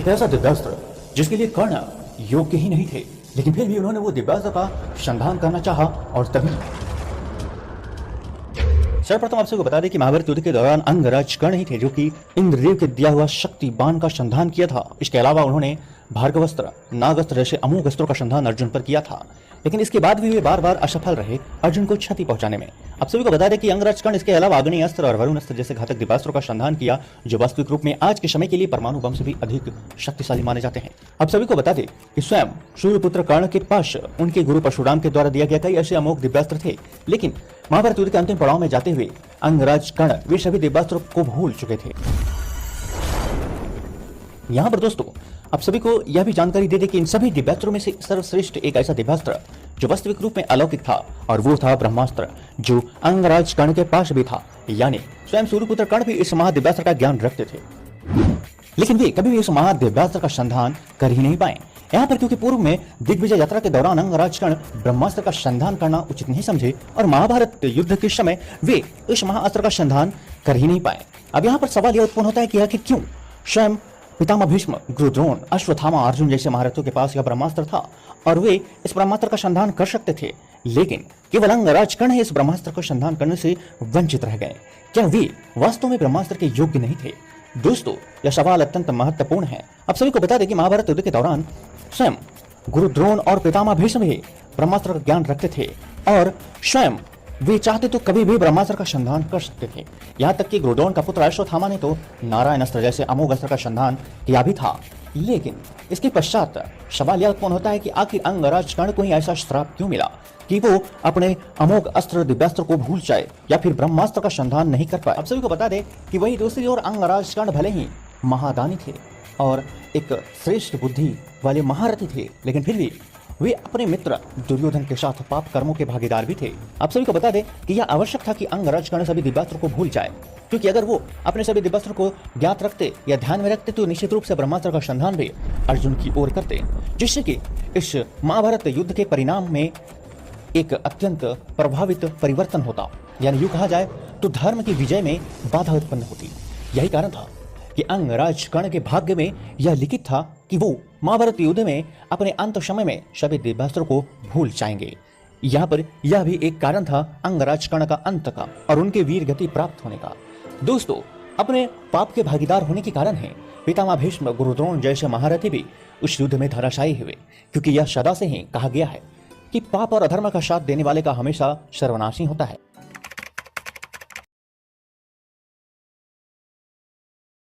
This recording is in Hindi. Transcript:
एक ऐसा दिव्यास्त्र जिसके लिए कर्ण योग्य ही नहीं थे, लेकिन फिर भी उन्होंने वो दिव्यास्त्र का संधान करना चाहा। और तभी सर्वप्रथम आप सबको बता दें कि महाभारत युद्ध के दौरान अंगराज कर्ण ही थे जो कि इंद्रदेव के दिया हुआ शक्ति बाण का संधान किया था। इसके अलावा उन्होंने भार्गवस्त्र, नागस्त्र जैसे अमोघ अस्त्रों का संधान अर्जुन पर किया था, लेकिन इसके बाद भी वे बार बार असफल रहे अर्जुन को क्षति पहुंचाने में। आप सभी को बता दें कि अंगराज कर्ण इसके अलावा अग्नि अस्त्र और वरुण अस्त्र जैसे घातक दिव्यास्त्रों का संधान किया, जो वास्तविक रूप में आज के समय के लिए परमाणु बम से भी अधिक शक्तिशाली माने जाते हैं। आप सभी को बता दें कि स्वयं सूर्यपुत्र कर्ण के पास उनके गुरु परशुराम के द्वारा दिया गया कई ऐसे अमोघ दिव्यास्त्र थे, लेकिन महाभारत युद्ध के अंतिम पड़ाव में जाते हुए अंगराज कर्ण वे सभी दिव्यास्त्रों को भूल चुके थे। यहाँ पर दोस्तों आप सभी को यह भी जानकारी दे दें कि इन सभी दिव्यास्त्रों में से सर्वश्रेष्ठ एक ऐसा दिव्यास्त्र जो वास्तविक रूप में अलौकिक था, और वो था ब्रह्मास्त्र, जो अंगराज कर्ण के पास भी था। यानी स्वयं सूर्यपुत्र कर्ण भी इस महादिव्यास्त्र का ज्ञान रखते थे, लेकिन वे कभी भी इस महादिव्यास्त्र का संधान कर ही नहीं पाए। यहाँ पर क्योंकि पूर्व में दिग्विजय यात्रा के दौरान अंगराज कर्ण ब्रह्मास्त्र का संधान करना उचित नहीं समझे, और महाभारत युद्ध के समय वे इस महाअस्त्र का संधान कर ही नहीं पाए। अब यहाँ पर सवाल यह उत्पन्न होता है कि आखिर क्यों स्वयं पितामह भीष्म, गुरु द्रोण, अश्वत्थामा, अर्जुन जैसे महारथियों के पास यह ब्रह्मास्त्र था और वे इस ब्रह्मास्त्र का संधान कर सकते थे, लेकिन केवल अंगराज कर्ण इस ब्रह्मास्त्र का संधान करने से वंचित रह गए? क्या वे वास्तव में ब्रह्मास्त्र के योग्य नहीं थे? दोस्तों यह सवाल अत्यंत महत्वपूर्ण है। आप सभी को बता दें कि महाभारत युद्ध के दौरान स्वयं गुरु द्रोण और पितामह भीष्म भी ब्रह्मास्त्र का ज्ञान रखते थे, और स्वयं वे चाहते तो कभी भी ब्रह्मास्त्र का संधान कर सकते थे। यहाँ तक कि गुरु द्रोण का पुत्र अश्वत्थामा ने तो नारायण अस्त्र जैसे अमोघ अस्त्र का संधान किया भी था, लेकिन इसके पश्चात सवाल यह उत्पन्न होता है कि आखिर अंगराज कर्ण को ही ऐसा श्राप क्यों मिला कि वो अपने अमोघ अस्त्र दिव्यास्त्र को भूल जाए या फिर ब्रह्मास्त्र का संधान नहीं कर पाए। आप सभी को बता दें कि वही दूसरी ओर अंगराज कर्ण भले ही महादानी थे और एक श्रेष्ठ बुद्धि वाले महारथी थे, लेकिन फिर भी वे अपने मित्र दुर्योधन के साथ पाप कर्मों के भागीदार भी थे। आप सभी को बता दें कि यह आवश्यक था कि अंगराज कर्ण सभी दिव्यास्त्र को भूल जाए, क्योंकि अगर वो अपने सभी दिव्यास्त्र को ज्ञात रखते या ध्यान में रखते तो निश्चित रूप से ब्रह्मास्त्र का संधान भी अर्जुन की ओर करते, जिससे कि इस महाभारत युद्ध के परिणाम में एक अत्यंत प्रभावित परिवर्तन होता। यानी यूं कहा जाए तो धर्म की विजय में बाधा उत्पन्न होती। यही कारण था कि अंगराज कर्ण के भाग्य में यह लिखित था कि वो महाभारत युद्ध में अपने अंत समय में सभी दिव्यास्त्रों को भूल जाएंगे। यहाँ पर यह भी एक कारण था अंगराज कर्ण का अंत का और उनके वीर गति प्राप्त होने का। दोस्तों अपने पाप के भागीदार होने के कारण है पितामह भीष्म, गुरु द्रोण जैसे महारथी भी उस युद्ध में धराशायी हुए, क्योंकि यह सदा से ही कहा गया है कि पाप और अधर्म का साथ देने वाले का हमेशा सर्वनाश ही होता है।